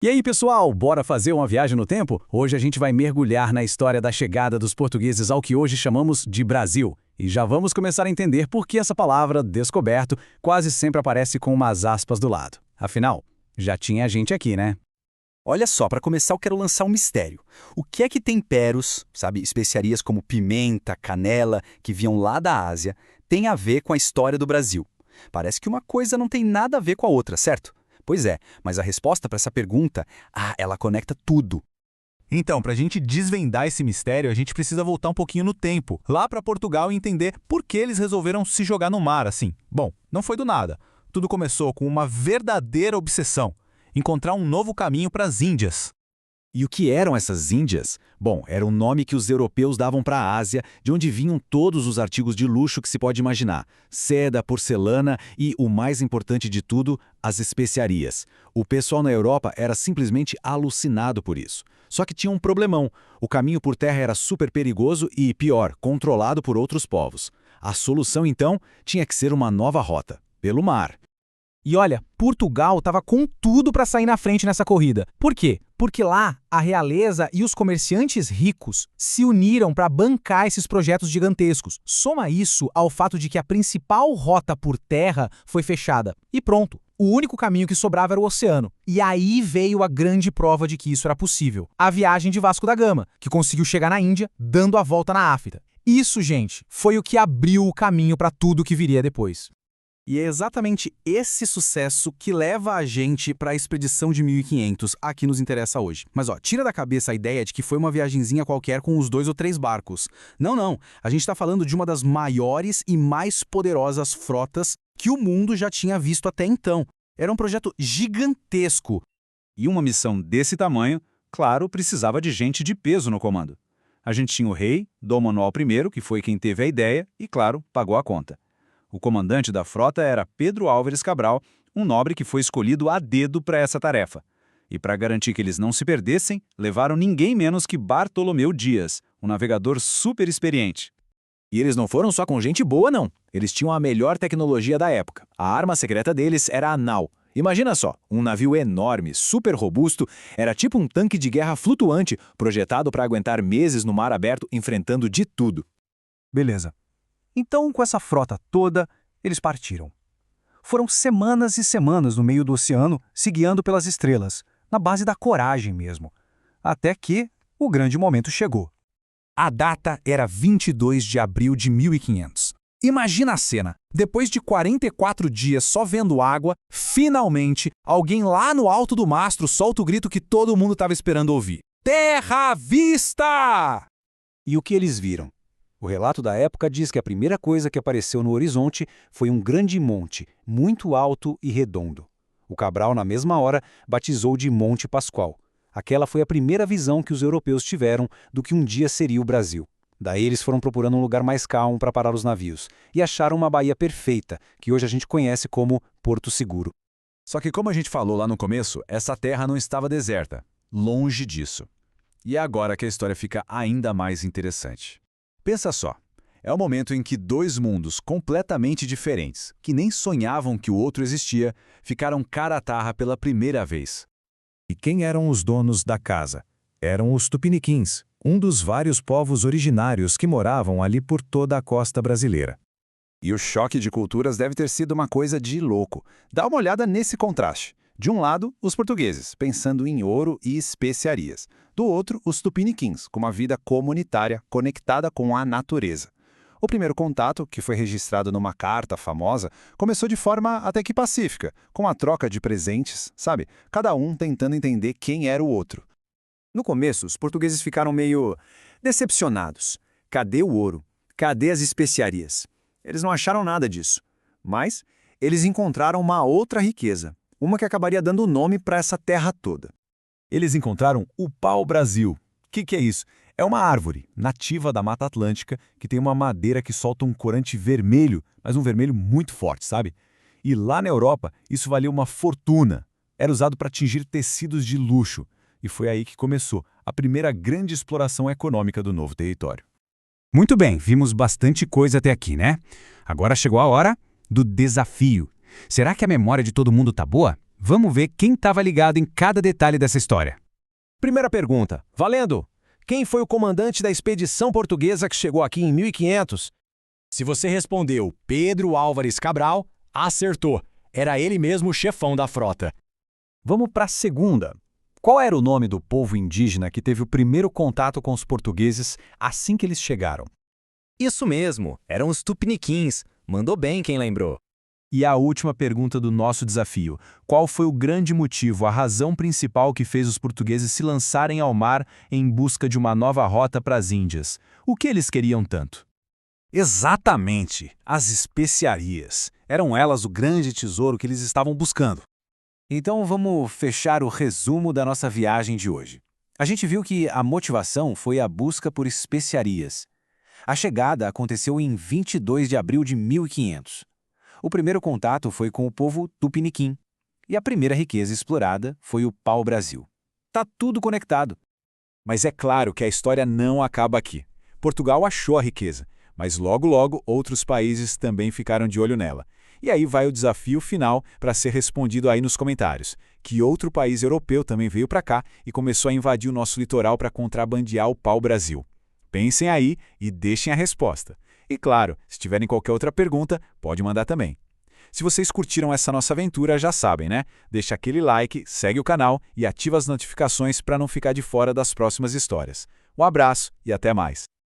E aí, pessoal, bora fazer uma viagem no tempo? Hoje a gente vai mergulhar na história da chegada dos portugueses ao que hoje chamamos de Brasil. E já vamos começar a entender por que essa palavra, descoberto, quase sempre aparece com umas aspas do lado. Afinal, já tinha gente aqui, né? Olha só, para começar eu quero lançar um mistério. O que é que temperos, sabe, especiarias como pimenta, canela, que vinham lá da Ásia, tem a ver com a história do Brasil? Parece que uma coisa não tem nada a ver com a outra, certo? Pois é, mas a resposta para essa pergunta, ela conecta tudo. Então, para a gente desvendar esse mistério, a gente precisa voltar um pouquinho no tempo, lá para Portugal e entender por que eles resolveram se jogar no mar assim. Bom, não foi do nada. Tudo começou com uma verdadeira obsessão: encontrar um novo caminho para as Índias. E o que eram essas Índias? Bom, era o nome que os europeus davam para a Ásia, de onde vinham todos os artigos de luxo que se pode imaginar: seda, porcelana e, o mais importante de tudo, as especiarias. O pessoal na Europa era simplesmente alucinado por isso. Só que tinha um problemão: o caminho por terra era super perigoso e, pior, controlado por outros povos. A solução, então, tinha que ser uma nova rota, pelo mar. E olha, Portugal estava com tudo para sair na frente nessa corrida. Por quê? Porque lá, a realeza e os comerciantes ricos se uniram para bancar esses projetos gigantescos. Soma isso ao fato de que a principal rota por terra foi fechada. E pronto, o único caminho que sobrava era o oceano. E aí veio a grande prova de que isso era possível: a viagem de Vasco da Gama, que conseguiu chegar na Índia, dando a volta na África. Isso, gente, foi o que abriu o caminho para tudo que viria depois. E é exatamente esse sucesso que leva a gente para a expedição de 1500, a que nos interessa hoje. Mas tira da cabeça a ideia de que foi uma viagenzinha qualquer com os 2 ou 3 barcos. Não. A gente está falando de uma das maiores e mais poderosas frotas que o mundo já tinha visto até então. Era um projeto gigantesco. E uma missão desse tamanho, claro, precisava de gente de peso no comando. A gente tinha o rei, Dom Manuel I, que foi quem teve a ideia e, claro, pagou a conta. O comandante da frota era Pedro Álvares Cabral, um nobre que foi escolhido a dedo para essa tarefa. E para garantir que eles não se perdessem, levaram ninguém menos que Bartolomeu Dias, um navegador super experiente. E eles não foram só com gente boa, não. Eles tinham a melhor tecnologia da época. A arma secreta deles era a nau. Imagina só, um navio enorme, super robusto, era tipo um tanque de guerra flutuante, projetado para aguentar meses no mar aberto, enfrentando de tudo. Beleza. Então, com essa frota toda, eles partiram. Foram semanas e semanas no meio do oceano, se guiando pelas estrelas, na base da coragem mesmo. Até que o grande momento chegou. A data era 22 de abril de 1500. Imagina a cena. Depois de 44 dias só vendo água, finalmente, alguém lá no alto do mastro solta o grito que todo mundo estava esperando ouvir: Terra à vista! E o que eles viram? O relato da época diz que a primeira coisa que apareceu no horizonte foi um grande monte, muito alto e redondo. O Cabral, na mesma hora, batizou de Monte Pascoal. Aquela foi a primeira visão que os europeus tiveram do que um dia seria o Brasil. Daí eles foram procurando um lugar mais calmo para parar os navios e acharam uma baía perfeita, que hoje a gente conhece como Porto Seguro. Só que, como a gente falou lá no começo, essa terra não estava deserta. Longe disso. E é agora que a história fica ainda mais interessante. Pensa só, é o momento em que 2 mundos completamente diferentes, que nem sonhavam que o outro existia, ficaram cara a tarra pela primeira vez. E quem eram os donos da casa? Eram os tupiniquins, um dos vários povos originários que moravam ali por toda a costa brasileira. E o choque de culturas deve ter sido uma coisa de louco. Dá uma olhada nesse contraste. De um lado, os portugueses, pensando em ouro e especiarias. Do outro, os tupiniquins, com uma vida comunitária conectada com a natureza. O primeiro contato, que foi registrado numa carta famosa, começou de forma até que pacífica, com a troca de presentes, sabe? Cada um tentando entender quem era o outro. No começo, os portugueses ficaram meio decepcionados. Cadê o ouro? Cadê as especiarias? Eles não acharam nada disso. Mas eles encontraram uma outra riqueza, uma que acabaria dando nome para essa terra toda. Eles encontraram o pau-brasil. O que é isso? É uma árvore nativa da Mata Atlântica que tem uma madeira que solta um corante vermelho, mas um vermelho muito forte, sabe? E lá na Europa, isso valia uma fortuna. Era usado para tingir tecidos de luxo. E foi aí que começou a primeira grande exploração econômica do novo território. Muito bem, vimos bastante coisa até aqui, né? Agora chegou a hora do desafio. Será que a memória de todo mundo tá boa? Vamos ver quem estava ligado em cada detalhe dessa história. Primeira pergunta. Valendo! Quem foi o comandante da expedição portuguesa que chegou aqui em 1500? Se você respondeu Pedro Álvares Cabral, acertou. Era ele mesmo o chefão da frota. Vamos para a segunda. Qual era o nome do povo indígena que teve o primeiro contato com os portugueses assim que eles chegaram? Isso mesmo, eram os tupiniquins. Mandou bem quem lembrou. E a última pergunta do nosso desafio. Qual foi o grande motivo, a razão principal que fez os portugueses se lançarem ao mar em busca de uma nova rota para as Índias? O que eles queriam tanto? Exatamente, as especiarias. Eram elas o grande tesouro que eles estavam buscando. Então vamos fechar o resumo da nossa viagem de hoje. A gente viu que a motivação foi a busca por especiarias. A chegada aconteceu em 22 de abril de 1500. O primeiro contato foi com o povo tupiniquim. E a primeira riqueza explorada foi o pau-brasil. Tá tudo conectado. Mas é claro que a história não acaba aqui. Portugal achou a riqueza, mas logo outros países também ficaram de olho nela. E aí vai o desafio final para ser respondido aí nos comentários. Que outro país europeu também veio para cá e começou a invadir o nosso litoral para contrabandear o pau-brasil? Pensem aí e deixem a resposta. E claro, se tiverem qualquer outra pergunta, pode mandar também. Se vocês curtiram essa nossa aventura, já sabem, né? Deixa aquele like, segue o canal e ativa as notificações para não ficar de fora das próximas histórias. Um abraço e até mais!